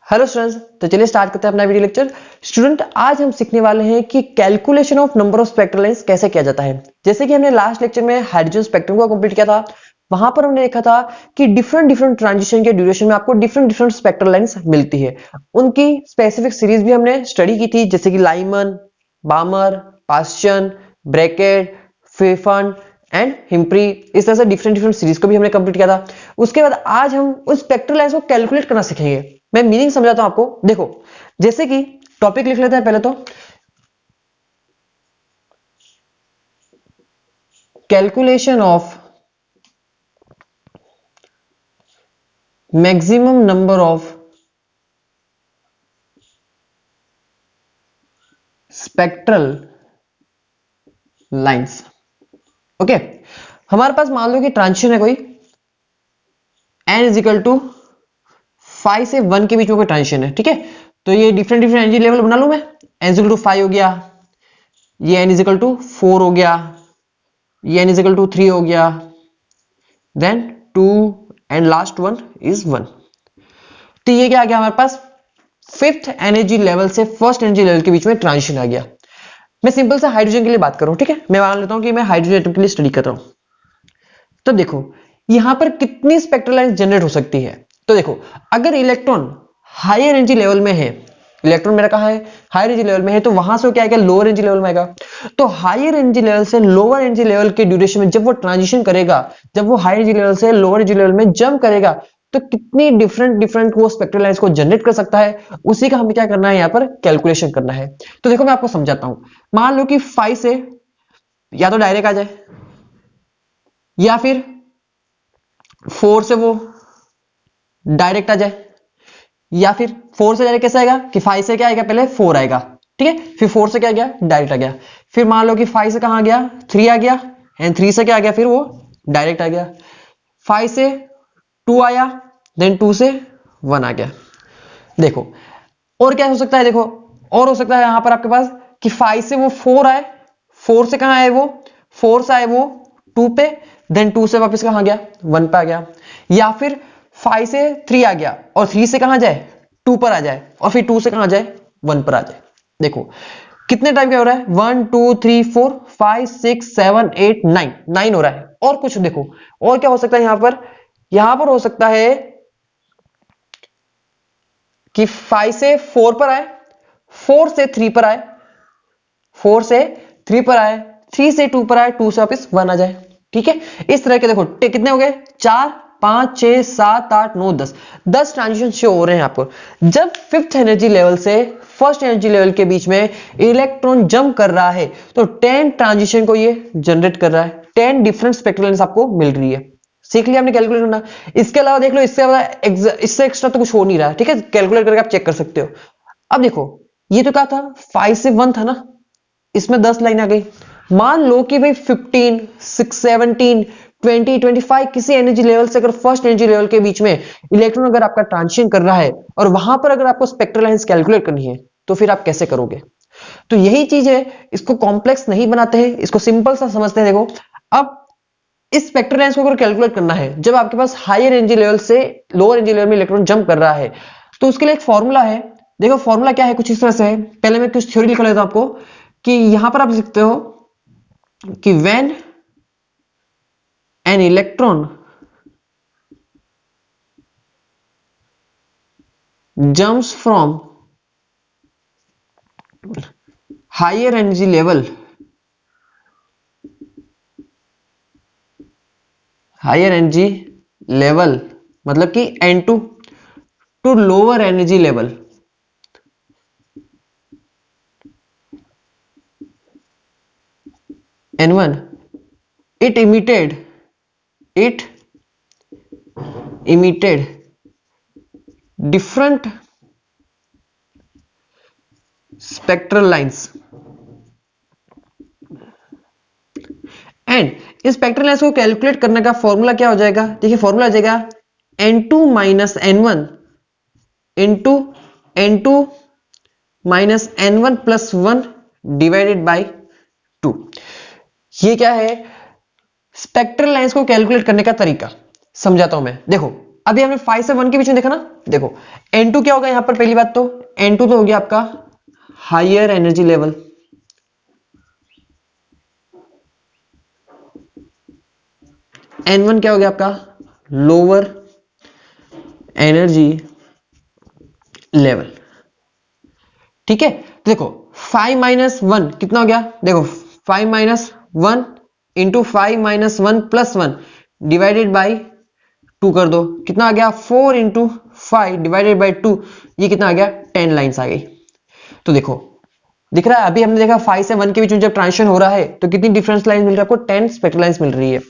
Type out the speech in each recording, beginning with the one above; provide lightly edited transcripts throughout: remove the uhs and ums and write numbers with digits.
Hello students, तो चलिए start करते हैं अपना वीडियो लेक्चर। स्टूडेंट, आज हम सीखने वाले हैं कि calculation of number of spectral lines कैसे किया जाता है। जैसे कि हमने लास्ट लेक्चर में हाइड्रोजन स्पेक्ट्रम को कंप्लीट किया था, वहां पर हमने देखा था कि डिफरेंट डिफरेंट ट्रांजिशन के ड्यूरेशन में आपको डिफरेंट डिफरेंट स्पेक्ट्रल लाइंस मिलती है। उनकी स्पेसिफिक सीरीज भी हमने स्टडी की थी, जैसे कि Lyman, Balmer, Paschen, Brackett, Pfund and Humphreys. इस तरह से डिफरेंट डिफरेंट सीरीज को भी हमने कंप्लीट किया था। उसके बाद आज हम उस स्पेक्ट्रल लाइंस को कैलकुलेट करना सीखेंगे। मैं मीनिंग समझाता हूं आपको। देखो, जैसे कि टॉपिक लिख लेते हैं पहले तो, calculation of maximum number of spectral lines. Okay, हमारे पास मान लो कि ट्रांजिशन है कोई n इज इक्वल टू 5 से 1 के बीच में कोई ट्रांजिशन है। ठीक है, तो ये डिफरेंट डिफरेंट एनर्जी लेवल बना लूं मैं। n इज इक्वल टू 5 हो गया, ये n इज इक्वल टू 4 हो गया, ये n इज इक्वल टू 3 हो गया, then 2 and last one is 1। तो ये क्या आ गया हमारे पास, फिफ्थ एनर्जी लेवल से फर्स्ट एनर्जी लेवल के बीच में ट्रांजिशन आ गया। मैं सिंपल सा हाइड्रोजन के लिए बात करूं, ठीक है, मैं मान लेता हूं कि मैं हाइड्रोजन एटम के लिए स्टडी कर रहा हूं। तो देखो यहां पर कितनी स्पेक्ट्रल लाइंस जनरेट हो सकती है। तो देखो, अगर इलेक्ट्रॉन हायर एनर्जी लेवल में है, इलेक्ट्रॉन मेरा कहां है, हायर एनर्जी लेवल में है, तो वहां से क्या आएगा, लोअर एनर्जी लेवल में आएगा। तो हायर एनर्जी लेवल से लोअर एनर्जी लेवल के ड्यूरेशन में जब वो ट्रांजिशन करेगा, जब वो हायर एनर्जी लेवल से लोअर एनर्जी लेवल में जंप करेगा, तो कितनी डिफरेंट डिफरेंट वो स्पेक्ट्रल लाइंस को जनरेट कर सकता है, उसी का हमें क्या करना है, यहाँ पर कैलकुलेशन करना है। तो देखो मैं आपको समझाता हूं। मान लो कि 5 से या तो डायरेक्ट आ जाए, या फिर 4 से वो डायरेक्ट आ जाए, या फिर 4 से डायरेक्ट कैसे आएगा कि 5 से क्या आएगा, पहले 4 आएगा, ठीक है, फिर 4 से क्या आ गया, डायरेक्ट आ गया। फिर मान लो कि 5 से कहां आ गया, 3 आ गया, एंड 3 से क्या आ गया, फिर वो डायरेक्ट आ गया। 5 से 2 आया, देन 2 से 1 आ गया। देखो और क्या हो सकता है, देखो और हो सकता है यहां पर आपके पास कि 5 से वो 4 आए, 4 से कहां आए वो, 4 से आए वो 2 पे, देन 2 से वापस कहां गया, 1 पे आ गया। या फिर 5 से 3 आ गया और 3 से कहां जाए, 2 पर आ जाए, और फिर 2 से कहां जाए, 1 पर आ जाए। देखो कितने टाइम क्या हो रहा है, 1 2 3 4 5 6 7 8 9 9 हो रहा है। और कुछ देखो और क्या हो सकता है यहां पर हो सकता है कि 5 से 4 पर आए, 4 से 3 पर आए, 4 से 3 पर आए, 3 से 2 पर आए, 2 से वापस 1 आ जाए। ठीक है, इस तरह के देखो कितने हो गए, 4 5 6 7 8 9 10 ट्रांजिशन शो हो रहे हैं आपको। जब फिफ्थ एनर्जी लेवल से फर्स्ट एनर्जी लेवल के बीच में इलेक्ट्रॉन जंप कर रहा है, तो 10 ट्रांजिशन को ये जनरेट कर रहा है, 10 डिफरेंट स्पेक्ट्रल लाइंस आपको मिल रही है। सीख लिया आपने कैलकुलेट करना। इसके अलावा देख लो, इससे एक्स्ट्रा तो कुछ हो नहीं रहा है, ठीक है, कैलकुलेट करके आप चेक कर सकते हो। अब देखो ये तो क्या था, 5 से 1 था ना, इसमें 10 लाइन आ गई। मान लो कि भाई 15 6 17 20 25 किसी एनर्जी लेवल से अगर फर्स्ट एनर्जी लेवल के बीच में इलेक्ट्रॉन अगर आपका ट्रांजिशन कर रहा है, और वहां पर अगर आपको स्पेक्ट्रल लाइंस कैलकुलेट करनी है, तो फिर आप कैसे करोगे। तो यही चीज है, इसको कॉम्प्लेक्स नहीं बनाते हैं, इसको सिंपल सा समझते हैं। देखो अब इस स्पेक्ट्रल लाइंस को अगर कैलकुलेट करना है, जब आपके पास हायर एनर्जी लेवल से लोअर एनर्जी लेवल में इलेक्ट्रॉन जंप कर रहा है, तो उसके लिए एक फॉर्मूला है। देखो फॉर्मूला क्या है, कुछ इस तरह से है। पहले मैं कुछ थ्योरी लिख लेता हूं आपको, कि यहां पर आप लिख सकते हो कि when an electron jumps from higher energy level, higher energy level मतलब कि N2 to lower energy level, N1, it emitted different spectral lines, and इस स्पेक्ट्रल लाइंस को कैलकुलेट करने का फॉर्मूला क्या हो जाएगा, देखिए फॉर्मूला आ जाएगा N2 minus N1 into N2 minus N1 plus 1 divided by 2। ये क्या है, स्पेक्ट्रल लाइंस को कैलकुलेट करने का तरीका समझाता हूं मैं। देखो अभी हमने 5 से 1 के बीच में देखा ना, देखो N2 क्या होगा यहां पर, पहली बात तो N2 तो हो गया आपका हायर एनर्जी लेवल, N1 क्या हो गया आपका लोअर एनर्जी लेवल। ठीक है, तो देखो 5 माइनस 1 कितना हो गया, देखो 5 minus 1 into 5 minus 1 plus 1 divided by 2 कर दो, कितना आ गया 4 इंटू 5 डिवाइडेड बाई 2, ये कितना आ गया 10 लाइन्स आ गई। तो देखो दिख रहा है, अभी हमने देखा 5 से 1 के बीच में जब ट्रांजिशन हो रहा है तो कितनी डिफरेंस लाइन मिल रही है आपको, 10 स्पेक्ट्रल लाइंस मिल रही है।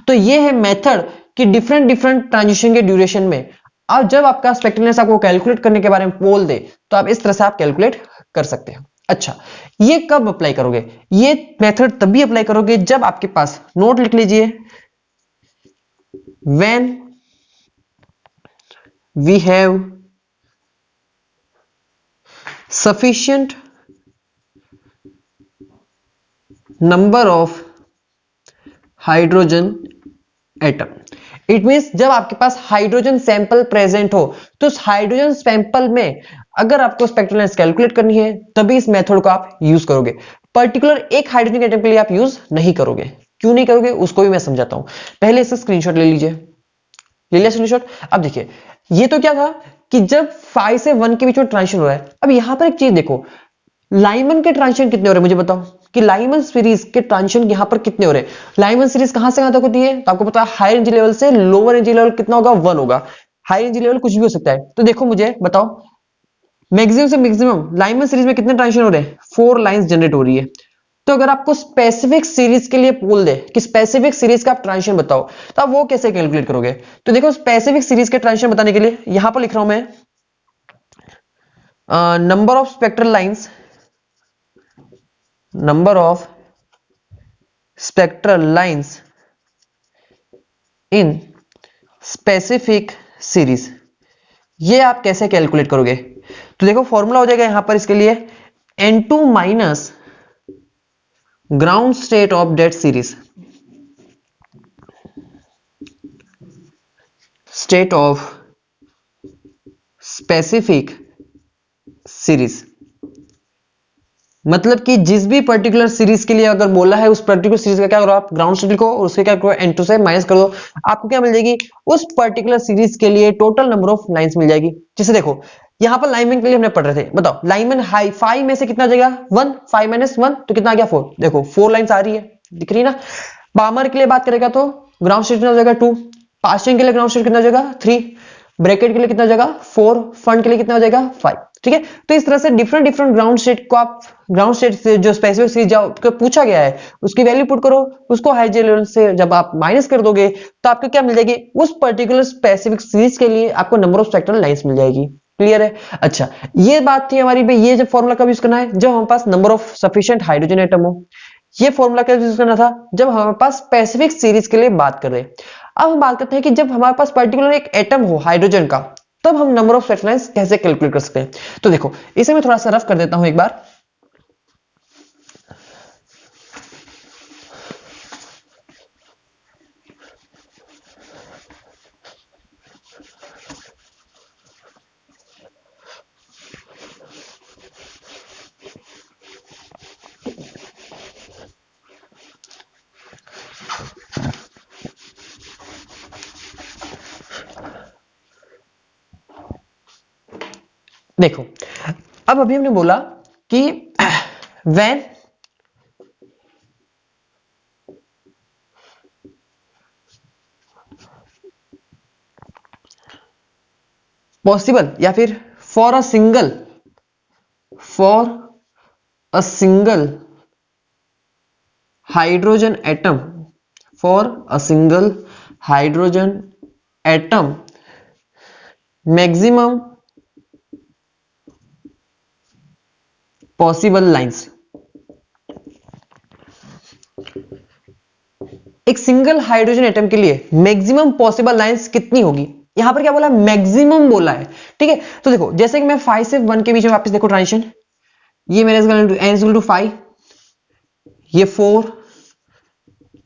तो ये है मेथड कि डिफरेंट डिफरेंट ट्रांजिशन के ड्यूरेशन में अब जब आपका स्पेक्ट्रल लाइंस आपको कैलकुलेट करने के बारे में बोल दे तो आप इस तरह से आप कैलकुलेट कर सकते हैं। अच्छा, ये कब अप्लाई करोगे, ये मेथड तभी अप्लाई करोगे जब आपके पास, नोट लिख लीजिए, when we have sufficient number of hydrogen atom. It means जब आपके पास हाइड्रोजन सैंपल प्रेजेंट हो तो उस हाइड्रोजन सैंपल में अगर आपको स्पेक्ट्रल लेंथ कैलकुलेट करनी है तभी इस मेथड को आप यूज करोगे। पर्टिकुलर एक हाइड्रोजन एटम के लिए आप यूज नहीं करोगे। क्यों नहीं करोगे उसको भी मैं समझाता हूं। पहले इसका स्क्रीनशॉट ले लीजिए, ले लिया स्क्रीनशॉट। अब देखिए ये तो क्या था कि जब 5 से 1 के बीच में ट्रांजिशन हो रहा है। अब यहां पर एक चीज देखो, लाइमन के ट्रांजिशन कितने हो रहे हैं मुझे बताओ कि लाइमन सीरीज के ट्रांजिशन यहां पर कितने हो रहे हैं। लाइमन सीरीज कहां से कहां तक होती है तो आपको पता है हायर एनर्जी लेवल से लोअर एनर्जी लेवल कितना होगा 1 होगा। हायर एनर्जी लेवल कुछ भी हो सकता है। तो देखो मुझे बताओ मैक्सिमम से मैक्सिमम लाइमन सीरीज में कितने ट्रांजिशन हो रहे हैं, 4 लाइंस जनरेट हो रही है। तो अगर आपको स्पेसिफिक सीरीज के लिए बोल दे कि स्पेसिफिक सीरीज का आप ट्रांजिशन बताओ तो आप वो कैसे कैलकुलेट करोगे। तो देखो स्पेसिफिक सीरीज के ट्रांजिशन बताने के लिए यहां पर लिख रहा हूं मैं number of spectral lines, number of spectral lines in specific series। ये आप कैसे कैलकुलेट करोगे तो देखो फॉर्मूला हो जाएगा यहां पर इसके लिए N2 minus ground state of that series, state of specific series. मतलब कि जिस भी पर्टिकुलर सीरीज के लिए अगर बोला है उस पर्टिकुलर सीरीज का क्या करो आप ग्राउंड स्टेट को और उसके क्या करो N2 से माइनस कर दो, आपको क्या मिल जाएगी उस पर्टिकुलर सीरीज के लिए टोटल नंबर ऑफ लाइंस मिल जाएगी। जैसे देखो यहां पर लाइनमैन के लिए हमने पढ़ रहे थे, बताओ लाइनमैन हाई 5 में से कितना आ जाएगा 1, 5 माइनस 1 तो कितना आ गया 4। देखो 4 लाइंस आ रही है दिख रही है ना। बामर के लिए बात करेगा तो ग्राउंड स्टेट कितना हो जाएगा 2, पास्टिंग के लिए ग्राउंड स्टेट कितना हो जाएगा 3, ब्रैकेट के लिए कितना हो जाएगा 4, फंड के लिए कितना हो जाएगा 5। ठीक है, तो इस तरह से डिफरेंट डिफरेंट ग्राउंड स्टेट को आप ग्राउंड स्टेट से जो स्पेसिफिक सीरीज पूछा गया है उसकी वैल्यू पुट करो, उसको हाई लेवल से जब आप माइनस कर दोगे तो आपको क्या मिल जाएगी उस पर्टिकुलर स्पेसिफिक सीरीज के लिए आपको नंबर ऑफ स्पेक्ट्रल लाइंस मिल जाएगी। क्लियर है। अच्छा ये बात थी हमारी भाई, ये जब फॉर्मूला कब यूज करना है जब हमारे पास number of sufficient hydrogen atom हो। ये फॉर्मूला कब यूज करना था जब हमारे पास स्पेसिफिक सीरीज के लिए बात कर रहे हैं। अब हम बात करते हैं कि जब हमारे पास पर्टिकुलर एक एटम हो हाइड्रोजन का तब हम नंबर ऑफ स्पेक्ट्रल लाइंस कैसे कैलकुलेट कर सकते हैं। तो देखो इसे मैं थोड़ा सा रफ कर देता हूं एक बार। देखो अब अभी हमने बोला कि व्हेन पॉसिबल या फिर for a single hydrogen atom, for a single hydrogen atom maximum possible lines. एक सिंगल हाइड्रोजन एटम के लिए मैक्सिमम पॉसिबल लाइंस कितनी होगी, यहां पर क्या बोला मैक्सिमम बोला है। ठीक है, तो देखो जैसे कि मैं 5 से 1 के बीच में वापस देखो ट्रांजिशन, ये मेरे n इक्वल टू 5, ये 4,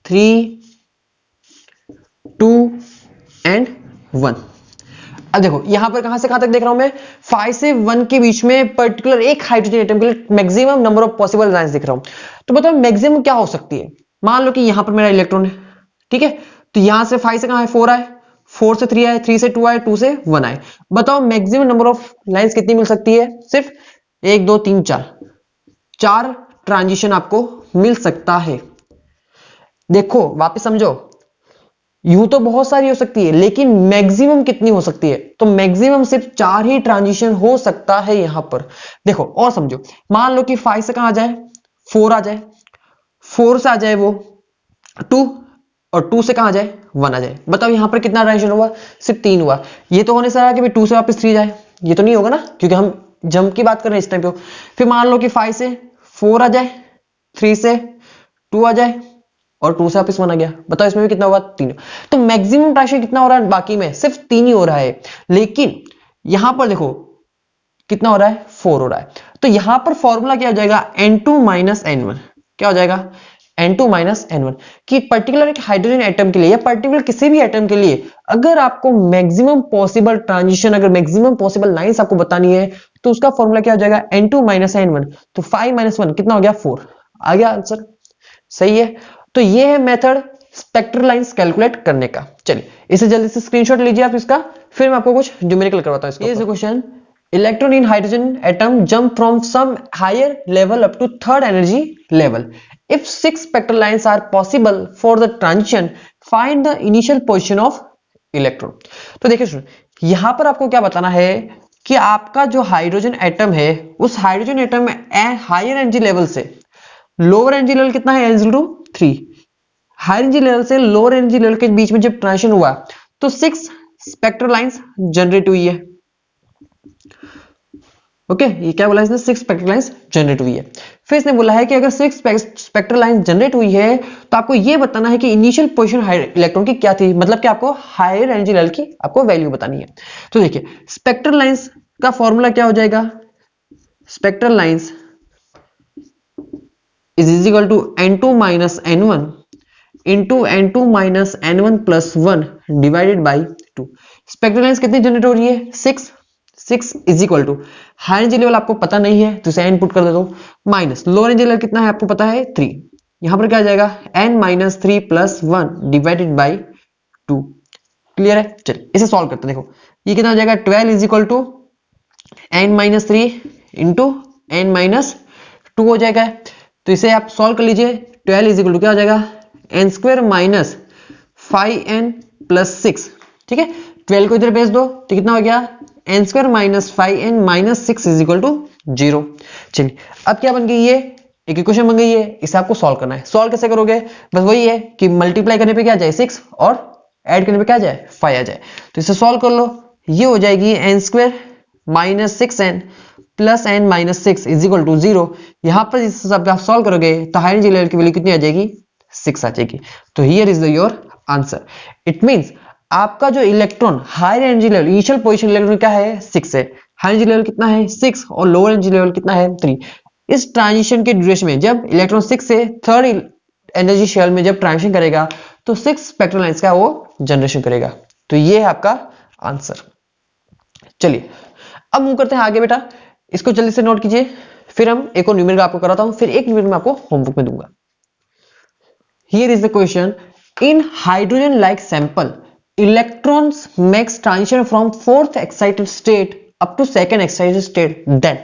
3, 2 एंड 1। अब देखो यहां पर कहां से कहां तक देख रहा हूं मैं, 5 से 1 के बीच में पर्टिकुलर एक हाइड्रोजन एटम के लिए maximum number of possible lines दिख रहा हूं। तो बताओ मैक्सिमम क्या हो सकती है। मान लो कि यहां पर मेरा इलेक्ट्रॉन है, ठीक है, तो यहां से 5 से कहां है 4 आए, 4 से 3 आए, 3 से 2 आए, 2 से 1 आए। बताओ मैक्सिमम नंबर ऑफ लाइंस कितनी मिल सकती है। सिर्फ 1 2 3 4, 4 ट्रांजिशन आपको मिल सकता है। देखो वापस समझो, यूं तो बहुत सारी हो सकती है लेकिन मैक्सिमम कितनी हो सकती है, तो मैक्सिमम सिर्फ 4 ही ट्रांजिशन हो सकता है यहां पर। देखो और समझो, मान लो कि 5 से कहां आ जाए 4 आ जाए, 4 से आ जाए वो 2, और 2 से कहां आ जाए 1 आ जाए। बताओ यहां पर कितना ट्रांजिशन हुआ, सिर्फ 3 हुआ। ये तो होने से रहा कि 2 से वापस 3 जाए, ये तो नहीं होगा ना, क्योंकि हम जंप की बात कर रहे हैं इस टाइम पे। फिर मान लो कि 5 से 4 आ जाए, 3 से 2 आ जाए, और 2 से वापस 1 आ गया। बताओ इसमें भी कितना होगा 3। तो मैक्सिमम ट्रांजिशन कितना हो रहा है, बाकी में सिर्फ 3 ही हो रहा है, लेकिन यहां पर देखो कितना हो रहा है 4 हो रहा है। तो यहां पर फॉर्मूला क्या हो जाएगा N2 माइनस N1, क्या हो जाएगा N2 माइनस N1, कि पर्टिकुलर एक हाइड्रोजन एटम के लिए या पर्टिकुलर किसी भी एटम के लिए अगर आपको मैक्सिमम पॉसिबल ट्रांजिशन, अगर मैक्सिमम पॉसिबल लाइंस आपको बतानी है, तो उसका फॉर्मूला क्या हो जाएगा N2 माइनस N1। तो 5 माइनस 1 कितना हो गया 4, आ गया आंसर। सही है, तो ये है मेथड स्पेक्ट्रल लाइंस कैलकुलेट करने का। चलिए इसे जल्दी से स्क्रीनशॉट लीजिए आप इसका, फिर मैं आपको कुछ न्यूमेरिकल करवाता हूं। ये question, electron in hydrogen atom jump from some higher level up to third energy level. If 6 spectral lines are possible for the transition, find the initial position of electron. तो देखिए स्टूडेंट, यहां पर आपको क्या बताना है कि आपका जो हाइड्रोजन एटम है, उस हाइड्रोजन एटम में हायर एनर्जी लेवल से लोअर एनर्जी लेवल कितना है N/3। हायर एनर्जी लेवल से लोअर एनर्जी लेवल के बीच में जब ट्रांजिशन हुआ तो 6 स्पेक्ट्रल लाइंस जनरेट हुई है। ओके, ये क्या बोला इसने, 6 स्पेक्ट्रल लाइंस जनरेट हुई है। फिर इसने बोला है कि अगर 6 स्पेक्ट्रल लाइंस जनरेट हुई है तो आपको ये बताना है कि इनिशियल पोजीशन इलेक्ट्रॉन की क्या थी, मतलब कि आपको हायर एनर्जी लेवल की आपको वैल्यू बतानी है। तो देखिए स्पेक्ट्रल लाइंस का फॉर्मूला क्या हो जाएगा, spectral lines is equal to N2 minus N1 into N2 minus N1 plus 1 divided by 2। Spectral lines कितनी जनरेट हो रही है 6 is equal to high energy level आपको पता नहीं है तो इसे इनपुट कर देता हूं, माइनस लोअर एनर्जी लेवल कितना है आपको पता है 3। यहां पर क्या आ जाएगा n minus 3 plus 1 divided by 2। Clear है, चलिए इसे सॉल्व करते हैं। देखो ये कितना आ जाएगा 12 is equal to n minus 3 into n minus 2 हो जाएगा। तो इसे आप सॉल्व कर लीजिए, 12 इज इक्वल टू क्या हो जाएगा n square minus 5n plus 6। ठीक है, 12 को इधर भेज दो तो कितना हो गया n square minus 5n minus 6 is equal to 0। चलिए अब क्या बन गई, ये एक इक्वेशन बन गई है, इसे आपको सॉल्व करना है। सॉल्व कैसे करोगे, बस वही है कि मल्टीप्लाई करने पे क्या जाए 6 और ऐड करने पे क्या जाए 5 आ जाए। तो इसे सॉल्व कर लो, ये हो जाएगी n square minus 6n plus n minus 6 is equal to 0। यहां पर इस सब आप सॉल्व करोगे तो हायर एनर्जी लेवल की वैल्यू कितनी आ जाएगी 6 आ जाएगी। तो here is your answer. It means आपका जो electron higher energy level initial position electron क्या है 6 है, हायर एनर्जी लेवल कितना है 6 और लोअर एनर्जी लेवल कितना है 3। इस ट्रांजिशन के ड्यूरेशन में जब इलेक्ट्रॉन 6 से थर्ड एनर्जी शेल में जब ट्रांजिशन करेगा तो 6 स्पेक्ट्रल लाइंस का वो जनरेशन करेगा। तो ये है आपका आंसर। चलिए अब मूव करते हैं आगे बेटा, इसको जल्दी से नोट कीजिए, फिर हम एक और न्यूमेरिकल आपको कराता हूं, फिर एक न्यूमेरिकल मैं आपको होमवर्क में दूंगा। Here is the question, in hydrogen like sample electrons makes transition from fourth excited state up to second excited state, then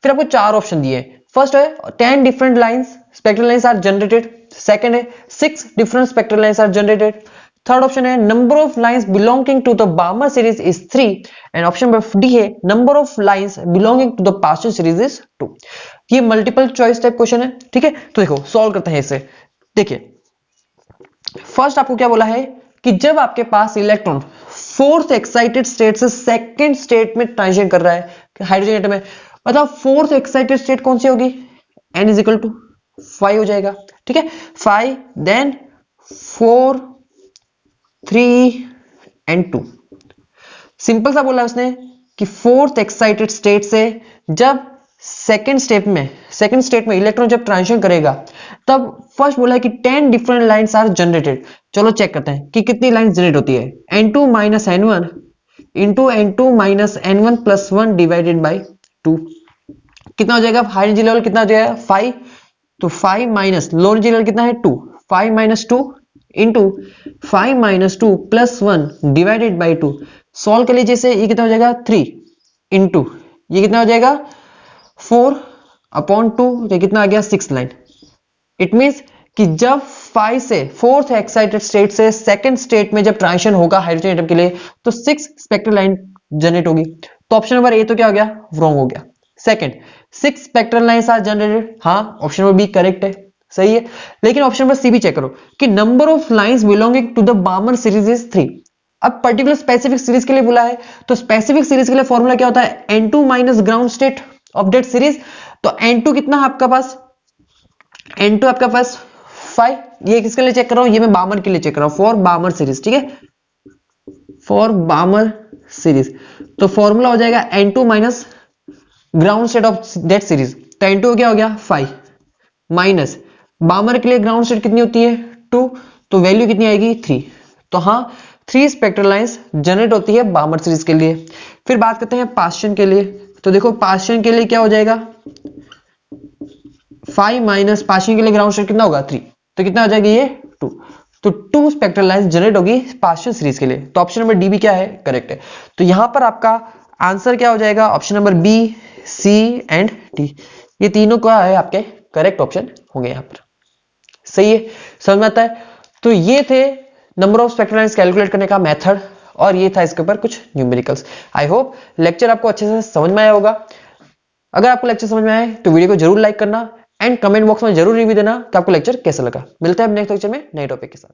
फिर आपको 4 ऑप्शन दिए। फर्स्ट है 10 different lines spectral lines are generated, second है 6 different spectral lines are generated, third option है number of lines belonging to the Balmer series is 3 and option number D है number of lines belonging to the Paschen series is 2। ये multiple choice type question है। ठीक है, तो देखो solve करते हैं इसे। देखिए फर्स्ट आपको क्या बोला है कि जब आपके पास इलेक्ट्रॉन फोर्थ एक्साइटेड स्टेट से सेकंड स्टेट में ट्रांजिशन कर रहा है हाइड्रोजन एटम में, मतलब फोर्थ एक्साइटेड स्टेट कौन सी होगी n इज इक्वल टू 5 हो जाएगा। ठीक है, 5 देन 4 3 एंड 2। सिंपल सा बोला उसने कि फोर्थ एक्साइटेड स्टेट से जब सेकंड स्टेट में इलेक्ट्रॉन जब ट्रांजिशन करेगा तब फर्स्ट बोला है कि 10 डिफरेंट लाइंस आर जनरेटेड। चलो चेक करते हैं कि कितनी लाइंस जनरेट होती है। n2 minus n1 into n2 minus n1 plus 1 divided by 2। कितना हो जाएगा? हाई एनर्जी लेवल कितना हो जाएगा? 5। तो 5 माइनस लो एनर्जी लेवल कितना है? 2। 5 minus 2 into 5 minus 2 plus 1 divided by 2। Solve कर लीजिए इसे, ये कितना हो जाएगा? 3 इंटू ये कितना हो जाएगा? 4 अपॉन 2, ये कितना आ गया? 6 लाइन। इट मीन्स कि जब 5 से फोर्थ एक्साइटेड स्टेट से सेकंड स्टेट में जब ट्रांजिशन होगा हाइड्रोजन एटम के लिए, तो 6 स्पेक्ट्रल लाइन जनरेट होगी। तो ऑप्शन नंबर ए तो क्या हो गया? रॉन्ग हो गया। Second, 6 spectral lines are generated, हाँ ऑप्शन नंबर बी करेक्ट है, सही है। लेकिन ऑप्शन नंबर सी भी चेक करो कि number of lines belonging to the Balmer series is 3। अब पर्टिकुलर स्पेसिफिक सीरीज के लिए बोला है, तो स्पेसिफिक सीरीज के लिए फॉर्मूला क्या होता है? n2 minus ground state of that series. तो n2 कितना है आपका पास? n2 आपका पास 5। ये किसके लिए चेक कर रहा हूं? ये मैं बामर के लिए चेक कर रहा हूं, फॉर बामर सीरीज, ठीक है, फॉर बामर सीरीज। तो फॉर्मूला हो जाएगा n2 minus ground state of that series. तो n2 क्या हो गया? 5 माइनस बामर के लिए ग्राउंड स्टेट कितनी होती है? 2। तो वैल्यू कितनी आएगी? 3। तो हाँ 3 स्पेक्ट्रल लाइंस जनरेट होती है बामर सीरीज के लिए। फिर बात करते हैं पास्टियन के लिए। तो देखो पास्टियन के लिए क्या हो जाएगा? 5 माइनस पास्टियन के लिए ग्राउंड स्टेट कितना होगा? 3। तो कितना हो जाएगा? ये 2। तो 2 स्पेक्ट्रल लाइंस जनरेट होगी पास्टियन सीरीज के लिए। तो ऑप्शन नंबर डी भी क्या है? करेक्ट है। तो यहां पर आपका आंसर क्या हो जाएगा? Option number B, C and D, ये तीनों क्या है? आपके करेक्ट ऑप्शन होंगे यहां पर, सही है, समझ में आता है। तो ये थे number of spectral lines calculate करने का मेथड, और ये था इसके ऊपर कुछ न्यूमेरिकल्स। आई होप लेक्चर आपको अच्छे से समझ में आया होगा। अगर आपको लेक्चर समझ में आए तो वीडियो को जरूर लाइक करना एंड कमेंट बॉक्स में जरूर रिव्यू देना कि आपको लेक्चर कैसा लगा। मिलते हैं नेक्स्ट लेक्चर में नए टॉपिक के साथ।